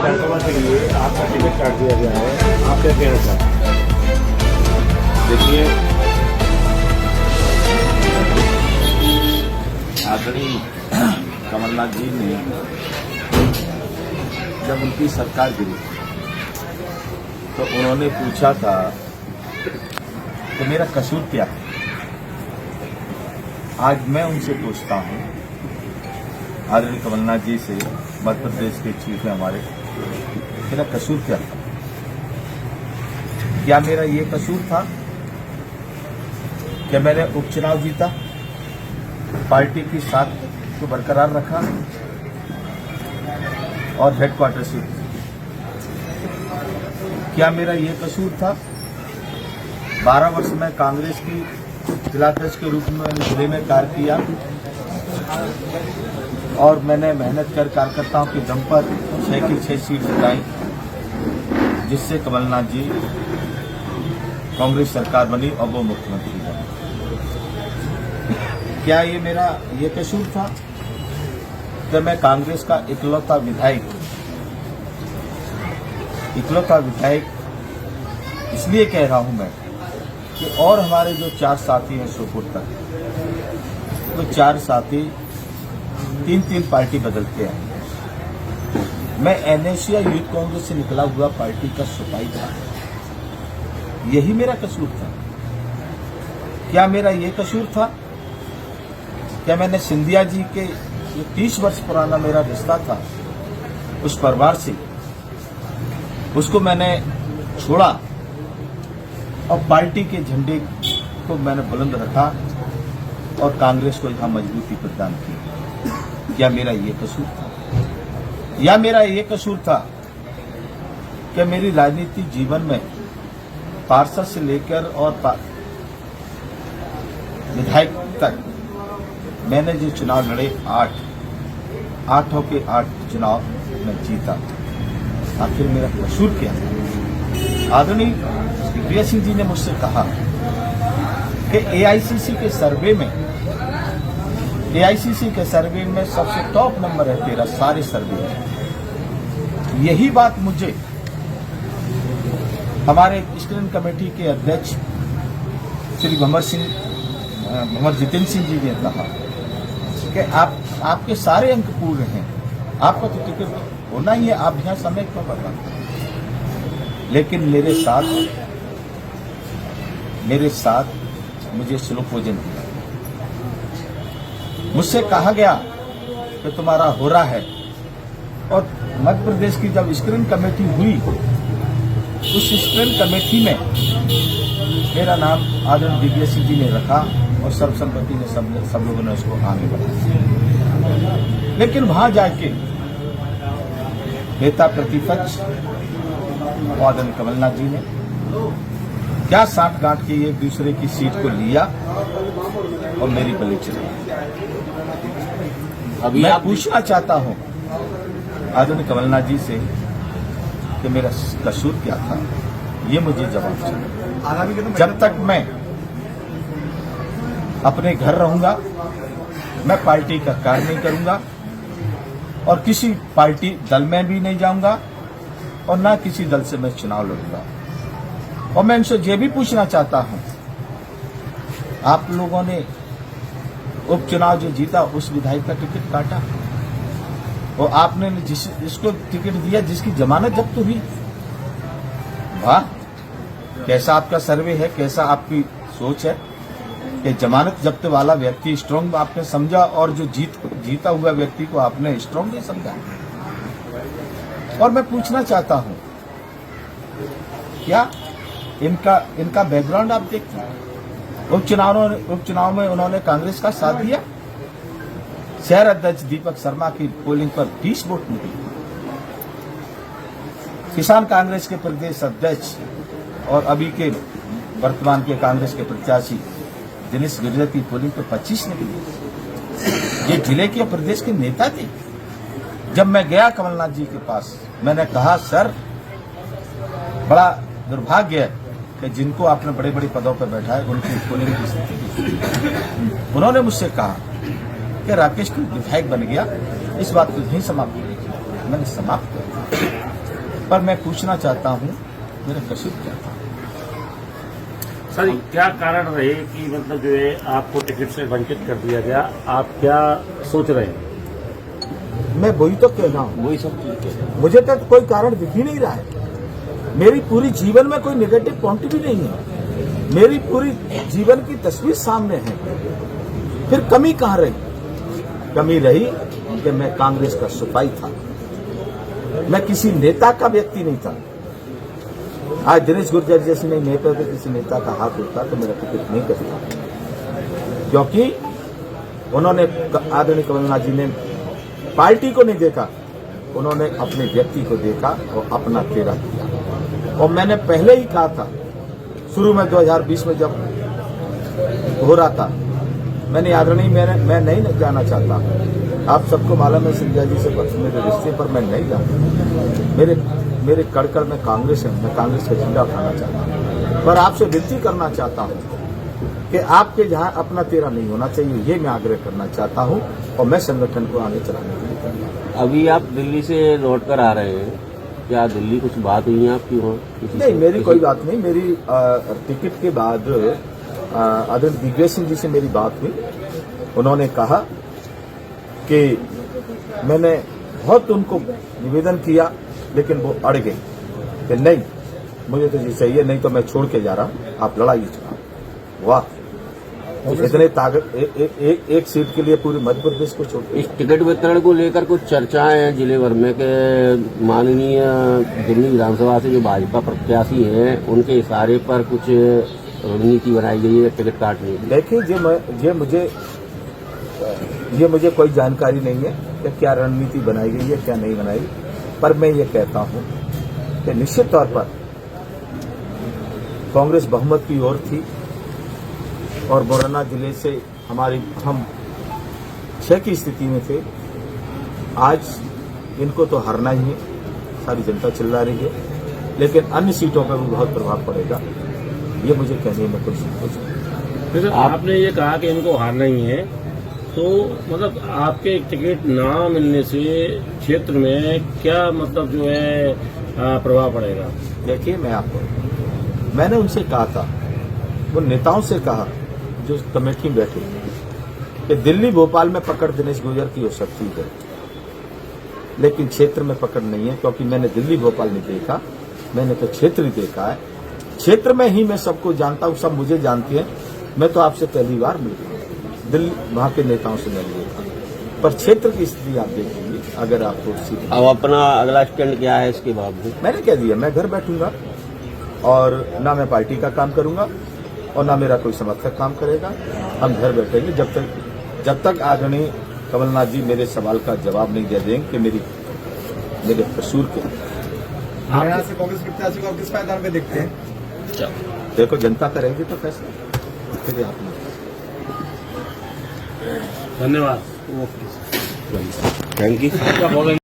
विधानसभा के लिए आपका टिकट काट दिया गया है, आप क्या कहना चाहते हैं? देखिए, आदरणीय कमलनाथ जी ने जब उनकी सरकार गिरी तो उन्होंने पूछा था कि मेरा कसूर क्या है। आज मैं उनसे पूछता हूं, आदरणीय कमलनाथ जी से, मध्य प्रदेश के चीफ है हमारे, मेरा कसूर क्या था? क्या मेरा ये कसूर था कि मैंने उपचुनाव जीता, पार्टी की साख को बरकरार रखा और हेडक्वार्टर से? क्या मेरा ये कसूर था? 12 वर्ष में कांग्रेस की जिलाध्यक्ष के रूप में मैंने जिले में कार्य किया और मैंने मेहनत कर कार्यकर्ताओं के दम पर 6 की 6 सीट जिताई, जिससे कमलनाथ जी कांग्रेस सरकार बनी और वो मुख्यमंत्री बने। क्या ये मेरा ये कसूर था कि मैं कांग्रेस का इकलौता विधायक इसलिए कह रहा हूं मैं कि और हमारे जो 4 साथी हैं सोपुर तक, वो 4 साथी 3-3 पार्टी बदलते हैं। मैं एनएसयूआई यूथ कांग्रेस से निकला हुआ पार्टी का सिपाही था। यही मेरा कसूर था। क्या मेरा ये कसूर था? क्या मैंने सिंधिया जी के जो 30 वर्ष पुराना मेरा रिश्ता था उस परिवार से, उसको मैंने छोड़ा और पार्टी के झंडे को मैंने बुलंद रखा और कांग्रेस को यहां मजबूती प्रदान की? क्या मेरा ये कसूर था? या मेरा ये कसूर था कि मेरी राजनीतिक जीवन में पार्षद से लेकर और विधायक तक मैंने जो चुनाव लड़े 8 के 8 चुनाव में जीता? आखिर मेरा कसूर क्या था? आदरणीय दिग्विजय सिंह जी ने मुझसे कहा कि एआईसीसी के सर्वे में सबसे टॉप नंबर है तेरा सारे सर्वे में। यही बात मुझे हमारे स्क्रीनिंग कमेटी के अध्यक्ष श्री भंवर जितेंद्र सिंह जी ने कहा कि आपके सारे अंक पूर्ण हैं, आपका तो टिकट होना ही है, आप यहां समय क्यों बदला? लेकिन मेरे साथ मुझे स्लो भोजन दिया। मुझसे कहा गया कि तुम्हारा हो रहा है, और मध्य प्रदेश की जब स्क्रीनिंग कमेटी हुई, उस स्क्रीनिंग कमेटी में मेरा नाम आदरणीय दिग्विजय सिंह जी ने रखा और सर्वसम्मति ने सब लोगों ने उसको आगे बढ़ाया। लेकिन वहां जाके नेता प्रतिपक्ष आदरणीय कमलनाथ जी ने क्या साठ गांठ के एक दूसरे की सीट को लिया और मेरी बलि चली। अभी मैं पूछना चाहता हूं आदरणीय कमलनाथ जी से कि मेरा कसूर क्या था, ये मुझे जवाब चाहिए। जब तक मैं अपने घर रहूंगा, मैं पार्टी का कार्य नहीं करूंगा और किसी पार्टी दल में भी नहीं जाऊंगा और ना किसी दल से मैं चुनाव लड़ूंगा। और मैं इनसे ये भी पूछना चाहता हूं, आप लोगों ने उपचुनाव जो जीता उस विधायक का टिकट काटा और आपने जिसको टिकट दिया जिसकी जमानत जब्त हुई। वाह, कैसा आपका सर्वे है, कैसा आपकी सोच है कि जमानत जब्त वाला व्यक्ति स्ट्रांग आपने समझा और जो जीता हुआ व्यक्ति को आपने स्ट्रांग नहीं समझा। और मैं पूछना चाहता हूं, क्या इनका बैकग्राउंड आप देखते हैं? उपचुनाव में उन्होंने कांग्रेस का साथ दिया। शहर अध्यक्ष दीपक शर्मा की पोलिंग पर 20 वोट मिली। किसान कांग्रेस के प्रदेश अध्यक्ष और अभी के वर्तमान के कांग्रेस के प्रत्याशी दिनेश गुर्जर की पोलिंग पर 25 ने मिली। ये जिले के प्रदेश के नेता थे। जब मैं गया कमलनाथ जी के पास, मैंने कहा सर, बड़ा दुर्भाग्य है कि जिनको आपने बड़े बड़े पदों पर बैठा है उनकी पोलिंग की स्थिति। उन्होंने मुझसे कहा कि राकेश तू विधायक बन गया, इस बात को यहीं समाप्त करेगी। मैंने समाप्त कर दिया। पर मैं पूछना चाहता हूं मेरा कसूर क्या था। सर क्या कारण रहे कि मतलब जो है आपको टिकट से वंचित कर दिया गया, आप क्या सोच रहे हैं? मैं वही तो कह रहा हूं, वही सब ठीक है। मुझे तो कोई कारण दिख ही नहीं रहा है। मेरी पूरी जीवन में कोई नेगेटिव पॉइंट भी नहीं है, मेरी पूरी जीवन की तस्वीर सामने है। फिर कमी कहां रही? कमी रही कि मैं कांग्रेस का सिपाही था, मैं किसी नेता का व्यक्ति नहीं था। आज दिनेश गुर्जर जैसे नहीं नेता पे किसी नेता का हाथ उठता तो मेरा टिकट नहीं करता, क्योंकि उन्होंने आदरणीय कमलनाथ जी ने पार्टी को नहीं देखा, उन्होंने अपने व्यक्ति को देखा और अपना तेरा किया। और मैंने पहले ही कहा था, शुरू में 2020 में जब हो रहा था, मैंने आदरणीय मैं नहीं जाना चाहता। आप सबको मालूम है सिंधिया जी से मेरे रिश्ते पर मैं नहीं जाता। मेरे कड़कड़ में कांग्रेस है, मैं कांग्रेस का झंडा उठाना चाहता हूं। पर आपसे विनती करना चाहता हूं कि आपके जहां अपना तेरा नहीं होना चाहिए, ये मैं आग्रह करना चाहता हूं और मैं संगठन को आगे चलाने के लिए तैयार। अभी आप दिल्ली से लौट कर आ रहे हैं, क्या दिल्ली कुछ बात हुई है आपकी वहाँ? नहीं, मेरी कोई बात नहीं। मेरी टिकट के बाद आदरणीय दिग्विजय सिंह जी से मेरी बात हुई। उन्होंने कहा कि मैंने बहुत उनको निवेदन किया, लेकिन वो अड़ गए कि नहीं मुझे तो ये चाहिए, नहीं तो मैं छोड़ के जा रहा हूं, आप लड़ाई चुनाव। वाह, इतने ताकत एक सीट के लिए पूरे मध्य प्रदेश को छोड़। इस टिकट वितरण को लेकर कुछ चर्चाएं हैं जिले भर में कि माननीय दिल्ली विधानसभा से जो भाजपा प्रत्याशी हैं उनके इशारे पर कुछ रणनीति बनाई गई है टिकट काटने की। देखिए, ये मुझे कोई जानकारी नहीं है कि क्या रणनीति बनाई गई है क्या नहीं बनाई, पर मैं ये कहता हूं कि निश्चित तौर पर कांग्रेस बहुमत की ओर थी और मुरैना जिले से हम 6 की स्थिति में थे। आज इनको तो हारना ही है, सारी जनता चिल्ला रही है, लेकिन अन्य सीटों पर भी बहुत प्रभाव पड़ेगा। ये मुझे कहने में कोई संकोच नहीं। तो आपने ये कहा कि इनको हारना ही है, तो मतलब आपके टिकट ना मिलने से क्षेत्र में क्या मतलब जो है प्रभाव पड़ेगा? देखिए, मैंने उनसे कहा था, वो नेताओं से कहा जो कमेटी में बैठे कि दिल्ली भोपाल में पकड़ दिनेश गुर्जर की हो सकती है, लेकिन क्षेत्र में पकड़ नहीं है, क्योंकि मैंने दिल्ली भोपाल नहीं देखा, मैंने तो क्षेत्र ही देखा है। क्षेत्र में ही मैं सबको जानता हूं, सब मुझे जानते हैं। मैं तो आपसे पहली बार मिल रहा हूं, दिल्ली वहां के नेताओं से मिल रहा हूं, पर क्षेत्र की स्थिति आप देखेंगे अगर आपको। अब अपना अगला स्टैंड क्या है इसके बावजूद? मैंने कह दिया, मैं घर बैठूंगा और ना मैं पार्टी का काम करूंगा और ना मेरा कोई समर्थक काम करेगा। हम घर बैठेंगे जब तक आदरणीय कमलनाथ जी मेरे सवाल का जवाब नहीं दे देंगे कि मेरे कसूर क्या है। हरियाणा से कांग्रेस प्रत्याशी को आप किस पायदान पे देखते हैं? देखो, जनता करेगी तो फैसला फिर आपने। धन्यवाद। Thank you.